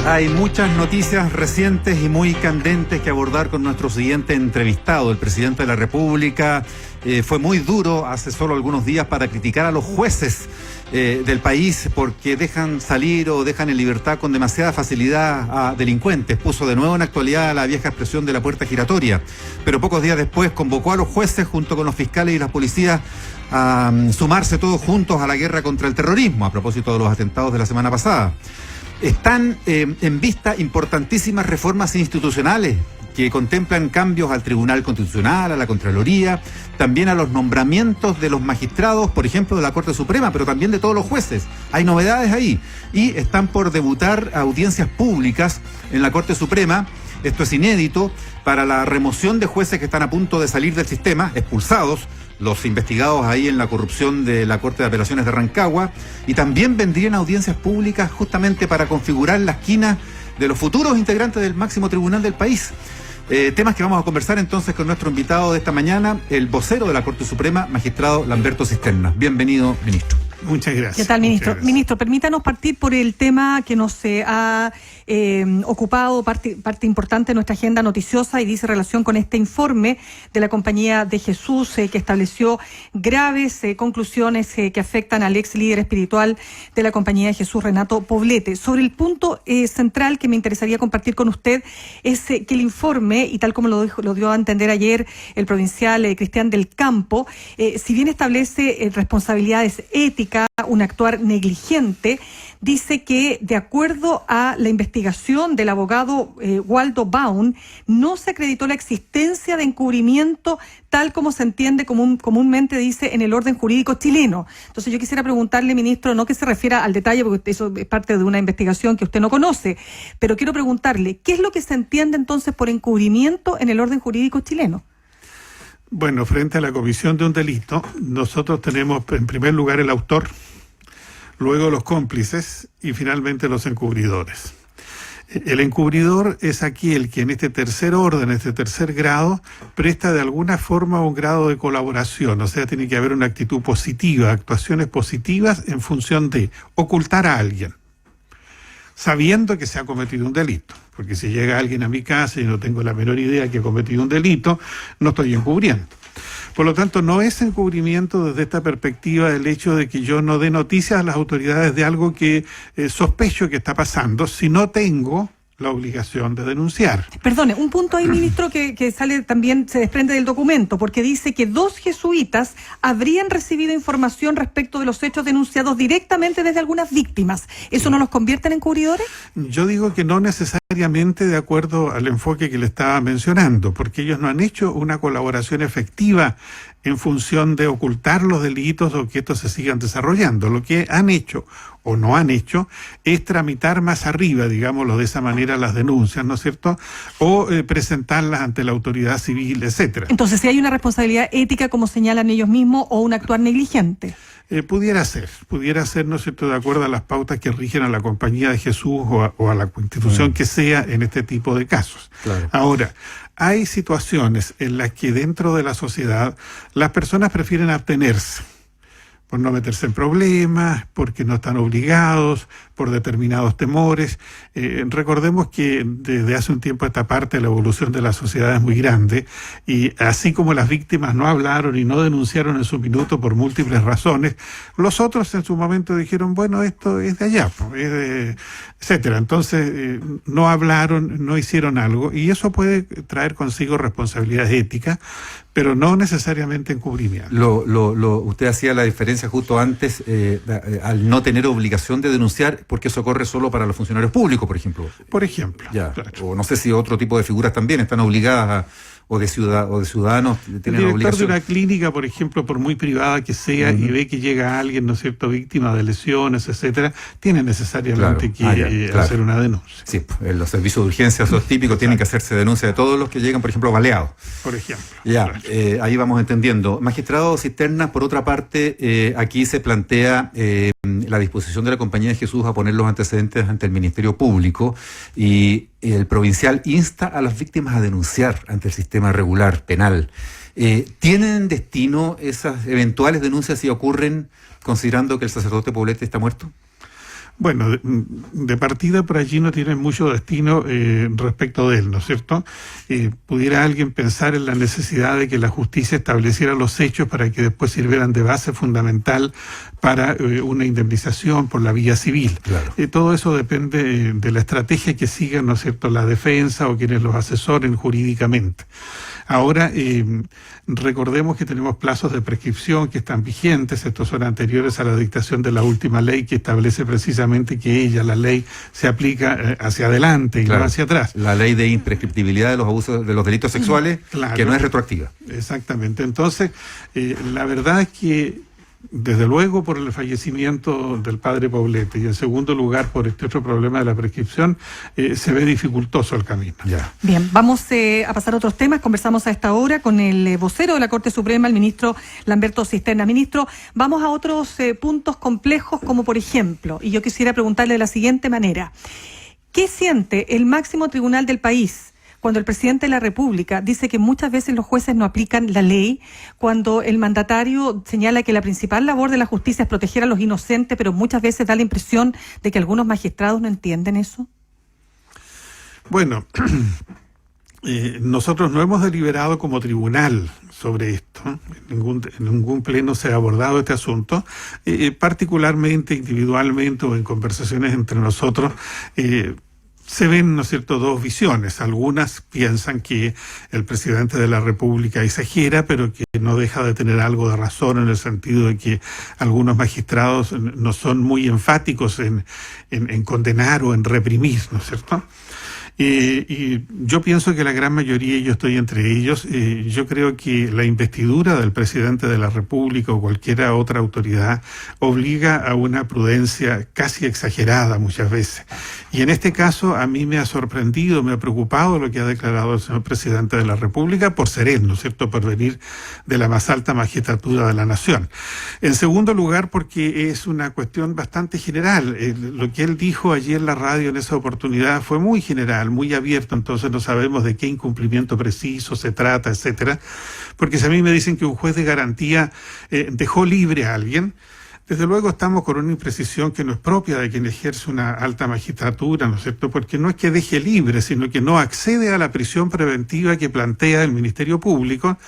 Hay muchas noticias recientes y muy candentes que abordar con nuestro siguiente entrevistado. El presidente de la República fue muy duro hace solo algunos días para criticar a los jueces del país porque dejan salir o dejan en libertad con demasiada facilidad a delincuentes. Puso de nuevo en actualidad la vieja expresión de la puerta giratoria, pero pocos días después convocó a los jueces junto con los fiscales y las policías a sumarse todos juntos a la guerra contra el terrorismo, a propósito de los atentados de la semana pasada. Están en vista importantísimas reformas institucionales que contemplan cambios al Tribunal Constitucional, a la Contraloría, también a los nombramientos de los magistrados, por ejemplo, de la Corte Suprema, pero también de todos los jueces. Hay novedades ahí. Y están por debutar audiencias públicas en la Corte Suprema. Esto es inédito para la remoción de jueces que están a punto de salir del sistema, expulsados, los investigados ahí en la corrupción de la Corte de Apelaciones de Rancagua, y también vendrían audiencias públicas justamente para configurar la esquina de los futuros integrantes del máximo tribunal del país. Temas que vamos a conversar entonces con nuestro invitado de esta mañana, el vocero de la Corte Suprema, magistrado Lamberto Cisterna. Bienvenido, ministro. Muchas gracias. ¿Qué tal, ministro? Ministro, permítanos partir por el tema que nos ha ocupado parte importante de nuestra agenda noticiosa y dice relación con este informe de la Compañía de Jesús que estableció graves conclusiones que afectan al ex líder espiritual de la Compañía de Jesús, Renato Poblete. Sobre el punto central que me interesaría compartir con usted es que el informe, y tal como lo dio a entender ayer el provincial Cristian del Campo, si bien establece responsabilidades éticas, un actuar negligente, dice que de acuerdo a la investigación del abogado Waldo Baum, no se acreditó la existencia de encubrimiento tal como se entiende comúnmente, dice, en el orden jurídico chileno. Entonces yo quisiera preguntarle, ministro, no que se refiera al detalle, porque eso es parte de una investigación que usted no conoce, pero quiero preguntarle, ¿qué es lo que se entiende entonces por encubrimiento en el orden jurídico chileno? Bueno, frente a la comisión de un delito, nosotros tenemos en primer lugar el autor, luego los cómplices y finalmente los encubridores. El encubridor es aquel que en este tercer orden, este tercer grado, presta de alguna forma un grado de colaboración, o sea, tiene que haber una actitud positiva, actuaciones positivas en función de ocultar a alguien, sabiendo que se ha cometido un delito. Porque si llega alguien a mi casa y no tengo la menor idea que ha cometido un delito, no estoy encubriendo. Por lo tanto, no es encubrimiento desde esta perspectiva del hecho de que yo no dé noticias a las autoridades de algo que sospecho que está pasando, si no tengo la obligación de denunciar. Perdone, un punto ahí, ministro, que sale también, se desprende del documento, porque dice que 2 jesuitas habrían recibido información respecto de los hechos denunciados directamente desde algunas víctimas. ¿Eso no los convierte en encubridores? Yo digo que no necesariamente de acuerdo al enfoque que le estaba mencionando, porque ellos no han hecho una colaboración efectiva en función de ocultar los delitos o que estos se sigan desarrollando. Lo que han hecho o no han hecho es tramitar más arriba, digámoslo de esa manera, las denuncias, ¿no es cierto? O presentarlas ante la autoridad civil, etcétera. Entonces, si hay una responsabilidad ética, como señalan ellos mismos, o un actuar negligente. Pudiera ser, ¿no es cierto?, de acuerdo a las pautas que rigen a la Compañía de Jesús o a la institución que sea en este tipo de casos. Claro. Ahora, hay situaciones en las que dentro de la sociedad las personas prefieren abstenerse por no meterse en problemas, porque no están obligados, por determinados temores. Recordemos que desde hace un tiempo a esta parte la evolución de la sociedad es muy grande y así como las víctimas no hablaron y no denunciaron en su minuto por múltiples razones, los otros en su momento dijeron, bueno, esto es de allá, etcétera. Entonces no hablaron, no hicieron algo y eso puede traer consigo responsabilidades éticas, pero no necesariamente encubrimiento. Usted hacía la diferencia justo antes al no tener obligación de denunciar, porque eso corre solo para los funcionarios públicos, por ejemplo. Por ejemplo. Ya. Claro. O no sé si otro tipo de figuras también están obligadas o de ciudadanos tienen el director obligación. de una clínica, por ejemplo, por muy privada que sea, y ve que llega alguien, ¿no es cierto?, víctima de lesiones, etcétera, tiene necesariamente que hacer una denuncia. Sí, en los servicios de urgencia, esos típicos, tienen que hacerse denuncia de todos los que llegan, por ejemplo, baleados. Por ejemplo. Ya, ahí vamos entendiendo. Magistrado Cisterna, por otra parte, aquí se plantea la disposición de la Compañía de Jesús a poner los antecedentes ante el Ministerio Público y el provincial insta a las víctimas a denunciar ante el sistema regular penal. ¿Tienen destino esas eventuales denuncias si ocurren considerando que el sacerdote Poblete está muerto? Bueno, de partida por allí no tienen mucho destino respecto de él, ¿no es cierto? ¿Pudiera alguien pensar en la necesidad de que la justicia estableciera los hechos para que después sirvieran de base fundamental para una indemnización por la vía civil? Claro. Todo eso depende de la estrategia que sigan, ¿no es cierto?, la defensa o quienes los asesoren jurídicamente. Ahora, recordemos que tenemos plazos de prescripción que están vigentes. Estos son anteriores a la dictación de la última ley que establece precisamente que la ley, se aplica hacia adelante y no hacia atrás. La ley de imprescriptibilidad de los abusos, de los delitos sexuales, que no es retroactiva. Exactamente. Entonces, la verdad es que desde luego por el fallecimiento del padre Poblete y en segundo lugar por este otro problema de la prescripción, se ve dificultoso el camino. Ya. Bien, vamos a pasar a otros temas. Conversamos a esta hora con el vocero de la Corte Suprema, el ministro Lamberto Cisterna. Ministro, vamos a otros puntos complejos como por ejemplo, y yo quisiera preguntarle de la siguiente manera, ¿qué siente el máximo tribunal del país cuando el presidente de la República dice que muchas veces los jueces no aplican la ley, cuando el mandatario señala que la principal labor de la justicia es proteger a los inocentes, pero muchas veces da la impresión de que algunos magistrados no entienden eso? Bueno, nosotros no hemos deliberado como tribunal sobre esto, en ningún pleno se ha abordado este asunto, particularmente individualmente o en conversaciones entre nosotros. Se ven, ¿no es cierto?, dos visiones. Algunas piensan que el presidente de la República exagera, pero que no deja de tener algo de razón en el sentido de que algunos magistrados no son muy enfáticos en condenar o en reprimir, ¿no es cierto? Y yo pienso que la gran mayoría, y yo estoy entre ellos, yo creo que la investidura del presidente de la República o cualquier otra autoridad obliga a una prudencia casi exagerada muchas veces. Y en este caso a mí me ha sorprendido, me ha preocupado lo que ha declarado el señor presidente de la República por ser él, ¿no es cierto?, por venir de la más alta magistratura de la nación. En segundo lugar, porque es una cuestión bastante general. Lo que él dijo allí en la radio en esa oportunidad fue muy general, muy abierto, entonces no sabemos de qué incumplimiento preciso se trata, etcétera. Porque si a mí me dicen que un juez de garantía dejó libre a alguien, desde luego estamos con una imprecisión que no es propia de quien ejerce una alta magistratura, ¿no es cierto? Porque no es que deje libre, sino que no accede a la prisión preventiva que plantea el Ministerio Público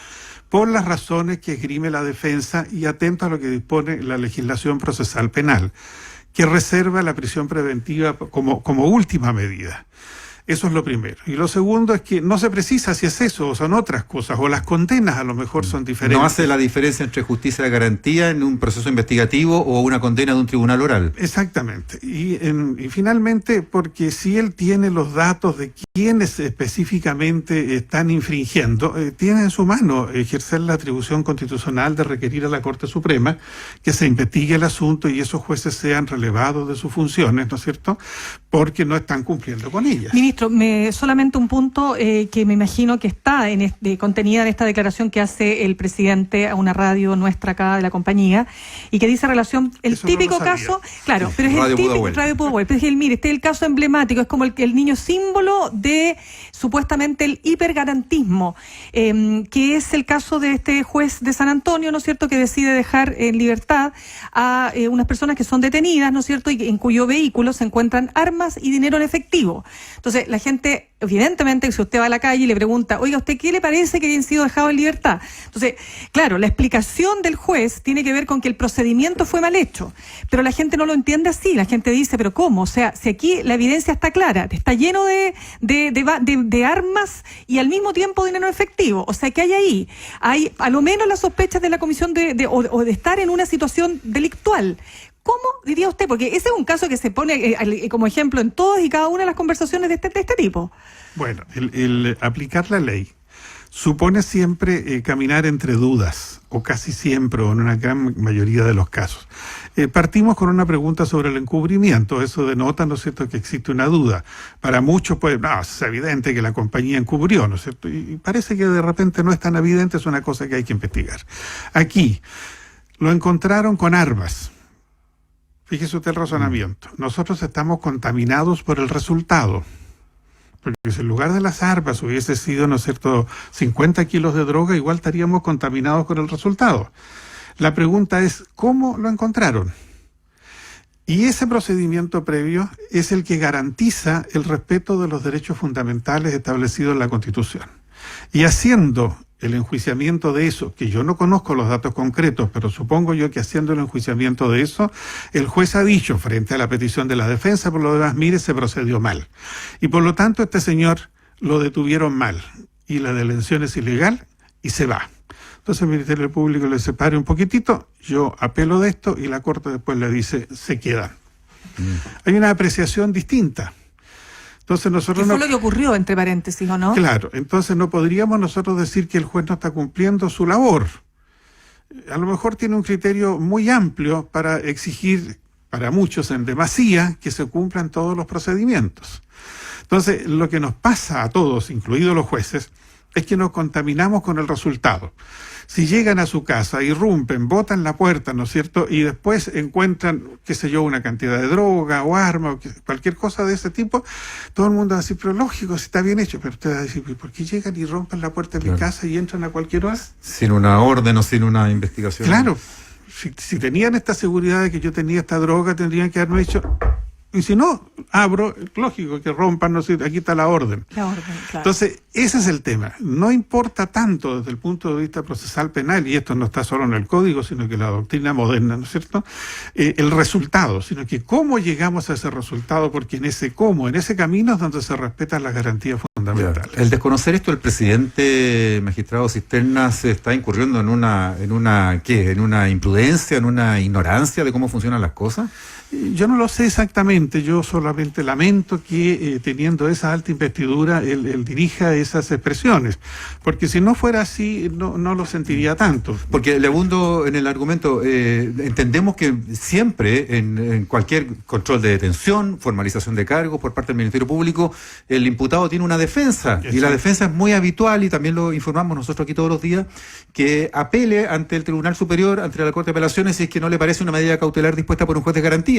por las razones que esgrime la defensa y atento a lo que dispone la legislación procesal penal, que reserva la prisión preventiva como última medida. Eso es lo primero. Y lo segundo es que no se precisa si es eso o son otras cosas, o las condenas a lo mejor son diferentes. No hace la diferencia entre justicia de garantía en un proceso investigativo o una condena de un tribunal oral. Exactamente. Y finalmente, porque si él tiene los datos de quiénes específicamente están infringiendo, tiene en su mano ejercer la atribución constitucional de requerir a la Corte Suprema que se investigue el asunto y esos jueces sean relevados de sus funciones, ¿no es cierto?, porque no están cumpliendo con ellas. Ministro, solamente un punto que me imagino que está contenida en esta declaración que hace el presidente a una radio nuestra acá de la compañía y que dice relación, el eso típico no caso, claro, pero es Radio el típico Radio Pudahuel, pero es mire, este es el caso emblemático, es como el niño símbolo de supuestamente el hipergarantismo, que es el caso de este juez de San Antonio, ¿no es cierto?, que decide dejar en libertad a unas personas que son detenidas, ¿no es cierto?, y en cuyo vehículo se encuentran armas y dinero en efectivo. Entonces, la gente, evidentemente, si usted va a la calle y le pregunta, oiga, ¿usted qué le parece que hayan sido dejados en libertad? Entonces, claro, la explicación del juez tiene que ver con que el procedimiento fue mal hecho, pero la gente no lo entiende así. La gente dice, ¿pero cómo? O sea, si aquí la evidencia está clara, está lleno de armas y al mismo tiempo dinero efectivo. O sea, ¿qué hay ahí? Hay a lo menos las sospechas de la comisión o de estar en una situación delictual. ¿Cómo diría usted? Porque ese es un caso que se pone como ejemplo en todas y cada una de las conversaciones de este tipo. Bueno, el aplicar la ley supone siempre caminar entre dudas, o casi siempre, o en una gran mayoría de los casos. Partimos con una pregunta sobre el encubrimiento. Eso denota, ¿no es cierto?, que existe una duda. Para muchos, pues, no, es evidente que la compañía encubrió, ¿no es cierto? Y parece que de repente no es tan evidente, es una cosa que hay que investigar. Aquí, lo encontraron con armas. Fíjese usted el razonamiento. Nosotros estamos contaminados por el resultado. Porque si en lugar de las armas hubiese sido, ¿no es cierto?, 50 kilos de droga, igual estaríamos contaminados con el resultado. La pregunta es, ¿cómo lo encontraron? Y ese procedimiento previo es el que garantiza el respeto de los derechos fundamentales establecidos en la Constitución. Y haciendo el enjuiciamiento de eso, que yo no conozco los datos concretos, pero supongo yo que haciendo el enjuiciamiento de eso, el juez ha dicho, frente a la petición de la defensa, por lo demás, mire, se procedió mal. Y por lo tanto, este señor lo detuvieron mal, y la detención es ilegal, y se va. Entonces el Ministerio Público le dice, pare un poquitito, yo apelo de esto, y la Corte después le dice, se quedan. Hay una apreciación distinta. Entonces nosotros ¿Qué fue lo que ocurrió, entre paréntesis, o no? Claro, entonces no podríamos nosotros decir que el juez no está cumpliendo su labor. A lo mejor tiene un criterio muy amplio para exigir, para muchos en demasía, que se cumplan todos los procedimientos. Entonces, lo que nos pasa a todos, incluidos los jueces, es que nos contaminamos con el resultado. Si llegan a su casa, irrumpen, botan la puerta, ¿no es cierto? Y después encuentran, qué sé yo, una cantidad de droga o arma o cualquier cosa de ese tipo, todo el mundo va a decir, pero lógico, si está bien hecho. Pero usted va a decir, ¿por qué llegan y rompen la puerta de mi casa y entran a cualquier hora? Sin una orden o sin una investigación. Claro, si tenían esta seguridad de que yo tenía esta droga, tendrían que haberme dicho... Y si no, abro, lógico que rompan, no sé, aquí está la orden. Claro. Entonces, ese es el tema. No importa tanto desde el punto de vista procesal penal, y esto no está solo en el código, sino que la doctrina moderna, ¿no es cierto? El resultado, sino que cómo llegamos a ese resultado, porque en ese camino es donde se respetan las garantías fundamentales. El desconocer esto, el presidente magistrado Cisterna se está incurriendo en una imprudencia, en una ignorancia de cómo funcionan las cosas. Yo no lo sé exactamente, yo solamente lamento que teniendo esa alta investidura él dirija esas expresiones, porque si no fuera así no lo sentiría tanto. Porque le abundo en el argumento, entendemos que siempre en cualquier control de detención, formalización de cargos por parte del Ministerio Público, el imputado tiene una defensa. Exacto. Y la defensa es muy habitual, y también lo informamos nosotros aquí todos los días, que apele ante el Tribunal Superior, ante la Corte de Apelaciones, si es que no le parece una medida cautelar dispuesta por un juez de garantía.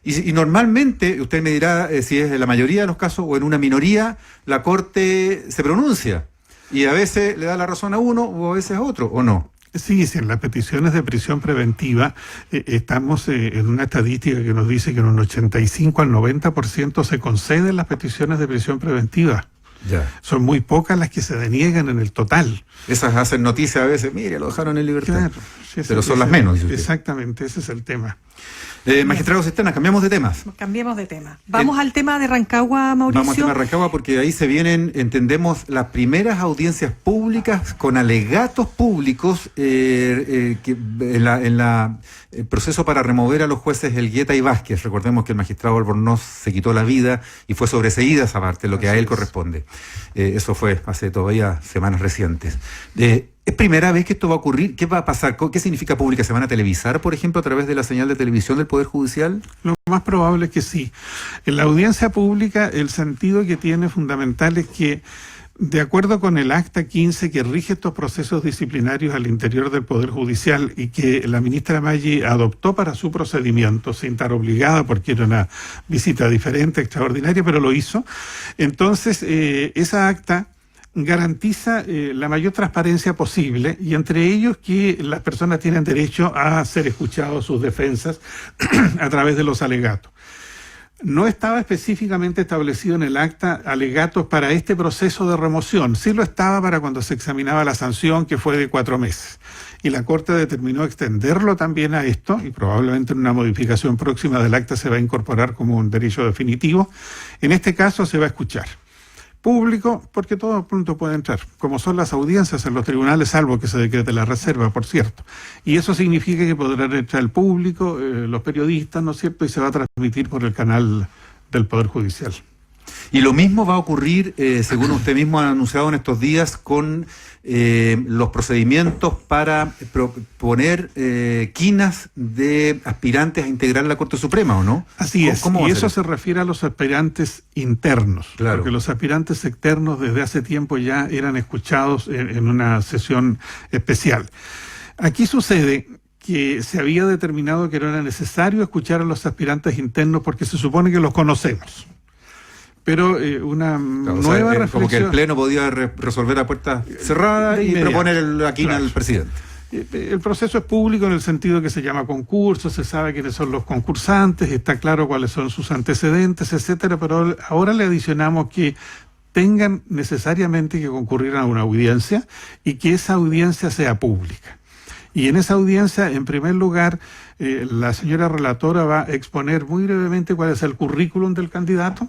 Y normalmente, usted me dirá si es en la mayoría de los casos o en una minoría, la Corte se pronuncia. Y a veces le da la razón a uno o a veces a otro, ¿o no? Sí, en las peticiones de prisión preventiva estamos en una estadística que nos dice que en un 85 al 90% se conceden las peticiones de prisión preventiva. Ya. Son muy pocas las que se deniegan en el total. Esas hacen noticia a veces, mire, lo dejaron en libertad. Claro, pero son las menos, dice usted. Exactamente, ese es el tema. Magistrado Cisterna, cambiamos de temas. Cambiemos de tema. Vamos al tema de Rancagua, Mauricio. Vamos al tema de Rancagua porque ahí se vienen, entendemos, las primeras audiencias públicas con alegatos públicos que el proceso para remover a los jueces Elgueta y Vázquez. Recordemos que el magistrado Albornoz se quitó la vida y fue sobreseída esa parte, lo que a él corresponde. Eso fue hace todavía semanas recientes. ¿Es primera vez que esto va a ocurrir? ¿Qué va a pasar? ¿Qué significa pública? ¿Se van a televisar, por ejemplo, a través de la señal de televisión del Poder Judicial? Lo más probable es que sí. En la audiencia pública, el sentido que tiene fundamental es que, de acuerdo con el acta 15 que rige estos procesos disciplinarios al interior del Poder Judicial y que la ministra Maggi adoptó para su procedimiento, sin estar obligada porque era una visita diferente, extraordinaria, pero lo hizo. Entonces, esa acta garantiza la mayor transparencia posible, y entre ellos que las personas tienen derecho a ser escuchados sus defensas a través de los alegatos. No estaba específicamente establecido en el acta alegatos para este proceso de remoción. Sí lo estaba para cuando se examinaba la sanción, que fue de 4 meses. Y la Corte determinó extenderlo también a esto, y probablemente en una modificación próxima del acta se va a incorporar como un derecho definitivo. En este caso se va a escuchar. Público, porque todo el mundo puede entrar, como son las audiencias en los tribunales, salvo que se decrete la reserva, por cierto. Y eso significa que podrán entrar el público, los periodistas, ¿no es cierto?, y se va a transmitir por el canal del Poder Judicial. Y lo mismo va a ocurrir, según usted mismo ha anunciado en estos días, con los procedimientos para proponer quinas de aspirantes a integrar la Corte Suprema, ¿o no? Así es, y eso se refiere a los aspirantes internos, claro. Porque los aspirantes externos desde hace tiempo ya eran escuchados en una sesión especial. Aquí sucede que se había determinado que no era necesario escuchar a los aspirantes internos porque se supone que los conocemos. Pero una nueva reflexión... Como que el Pleno podía resolver a puertas cerradas y proponer la quina al presidente. El proceso es público en el sentido que se llama concurso, se sabe quiénes son los concursantes, está claro cuáles son sus antecedentes, etcétera, pero ahora le adicionamos que tengan necesariamente que concurrir a una audiencia y que esa audiencia sea pública. Y en esa audiencia, en primer lugar, la señora relatora va a exponer muy brevemente cuál es el currículum del candidato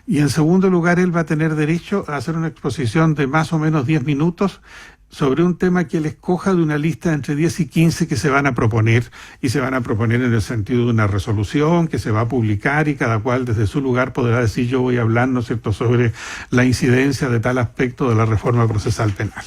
y en segundo lugar él va a tener derecho a hacer una exposición de más o menos 10 minutos sobre un tema que él escoja de una lista entre 10 y 15 que se van a proponer, y se van a proponer en el sentido de una resolución que se va a publicar y cada cual desde su lugar podrá decir yo voy a hablar, ¿no es cierto?, sobre la incidencia de tal aspecto de la reforma procesal penal.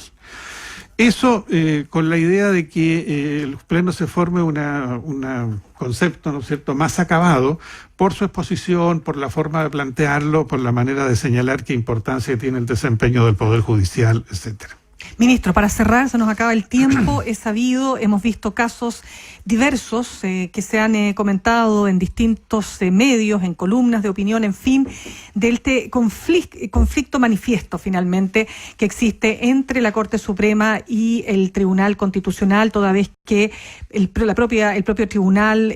Eso con la idea de que el Pleno se forme un concepto, ¿no es cierto?, más acabado por su exposición, por la forma de plantearlo, por la manera de señalar qué importancia tiene el desempeño del Poder Judicial, etcétera. Ministro, para cerrar, se nos acaba el tiempo. Es sabido, hemos visto casos diversos que se han comentado en distintos medios, en columnas de opinión, en fin, de este conflicto manifiesto finalmente que existe entre la Corte Suprema y el Tribunal Constitucional, toda vez que el propio tribunal,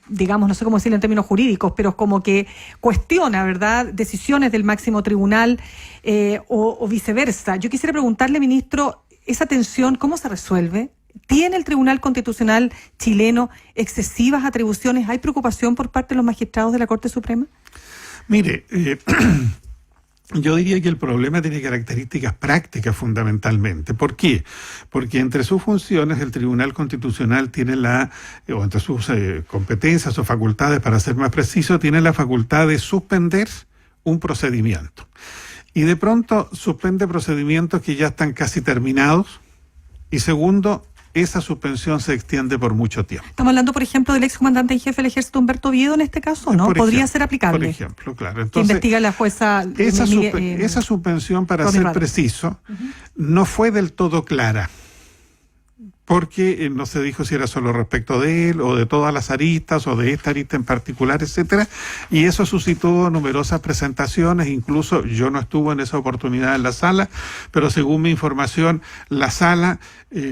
digamos, no sé cómo decirlo en términos jurídicos, pero como que cuestiona, ¿verdad?, decisiones del máximo tribunal o viceversa. Yo quisiera preguntarle, ministro, esa tensión, ¿cómo se resuelve? ¿Tiene el Tribunal Constitucional chileno excesivas atribuciones? ¿Hay preocupación por parte de los magistrados de la Corte Suprema? Mire, yo diría que el problema tiene características prácticas fundamentalmente. ¿Por qué? Porque entre sus funciones el Tribunal Constitucional tiene o entre sus competencias o facultades, para ser más preciso, tiene la facultad de suspender un procedimiento. Y de pronto suspende procedimientos que ya están casi terminados. Y segundo, esa suspensión se extiende por mucho tiempo. Estamos hablando, por ejemplo, del excomandante en jefe del Ejército Humberto Viedo en este caso, ¿no? ¿Podría ser aplicable? Por ejemplo, claro. Entonces, que investiga la jueza... Esa suspensión, para ser preciso, no fue del todo clara. Porque no se dijo si era solo respecto de él o de todas las aristas o de esta arista en particular, etcétera, y eso suscitó numerosas presentaciones. Incluso yo no estuve en esa oportunidad en la sala, pero según mi información la sala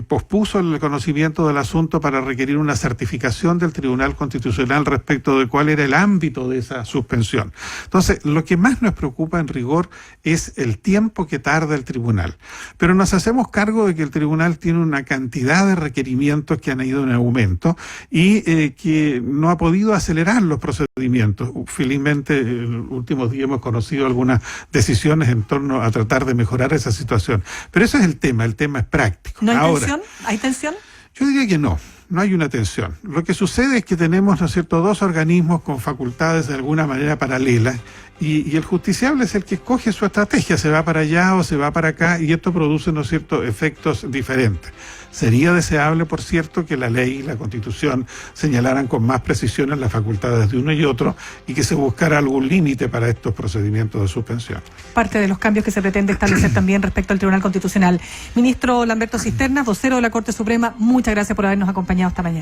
pospuso el conocimiento del asunto para requerir una certificación del Tribunal Constitucional respecto de cuál era el ámbito de esa suspensión. Entonces, lo que más nos preocupa en rigor es el tiempo que tarda el tribunal, pero nos hacemos cargo de que el tribunal tiene una cantidad de requerimientos que han ido en aumento y que no ha podido acelerar los procedimientos. Felizmente, en los últimos días hemos conocido algunas decisiones en torno a tratar de mejorar esa situación. Pero eso es el tema es práctico. ¿No hay tensión? ¿Hay tensión? Yo diría que no hay una tensión. Lo que sucede es que tenemos, ¿no es cierto?, dos organismos con facultades de alguna manera paralelas y el justiciable es el que escoge su estrategia, se va para allá o se va para acá y esto produce, ¿no es cierto?, efectos diferentes. Sería deseable, por cierto, que la ley y la Constitución señalaran con más precisión las facultades de uno y otro y que se buscara algún límite para estos procedimientos de suspensión. Parte de los cambios que se pretende establecer también respecto al Tribunal Constitucional. Ministro Lamberto Cisternas, vocero de la Corte Suprema, muchas gracias por habernos acompañado esta mañana.